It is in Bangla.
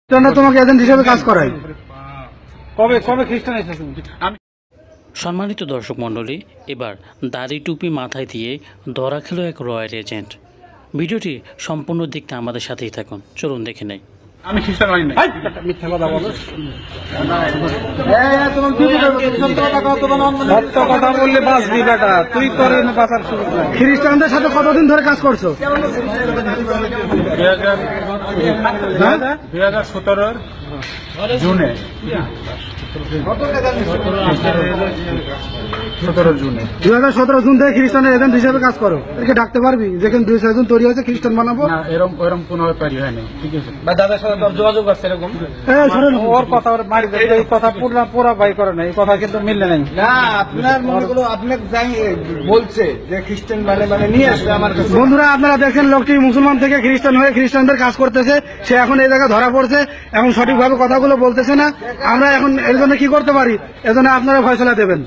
তোমাকে এজেন্ট হিসেবে কাজ করাই। কবে কবে খ্রিস্টান এসেছে? সম্মানিত দর্শক মণ্ডলী, এবার দাড়ি টুপি মাথায় দিয়ে ধরা খেলো এক রয়্যাল এজেন্ট। ভিডিওটি সম্পূর্ণ দেখতে আমাদের সাথেই থাকুন, চলুন দেখে নেই। আমি খ্রিস্টান হই নাই। মিথ্যা কথা বলো। সত্য কথা বললে বাঁচবি বেটা, তুই করে বাঁচার সুযোগ নাই। খ্রিস্টানদের সাথে কতদিন ধরে কাজ করছো? 2017 জুনে 2017 জুন থেকে খ্রিস্টানের এজেন্ট হিসেবে কাজ করো। একে ডাকতে পারবি যেখানে 200 জন তৈরি হয়েছে খ্রিস্টান বানাবো? না, এরকম কোনো ব্যাপারই হয়নি। ঠিক আছে, বা দাদার সাথে তোর যোগাযোগ আছে এরকম? ওর কথা ওর মারি দেবে, এই কথা পুরা ভাই করে না, এই কথা কিন্তু মিললে নাই। না, আপনার মনে করো আপনাকে যাই বলছে যে খ্রিস্টান মানে নিয়ে আসবে আমার কাছে। বন্ধুরা, আপনারা দেখেন লোকটি মুসলমান থেকে খ্রিস্টান হয়ে খ্রিস্টানদের কাজ করতেছে। সে এখন এই জায়গায় ধরা পড়ছে, এখন সঠিকভাবে কথাগুলো বলতেছে না। আমরা এখন এর জন্য কি করতে পারি? এজন্য আপনারা ফয়সালা দেবেন।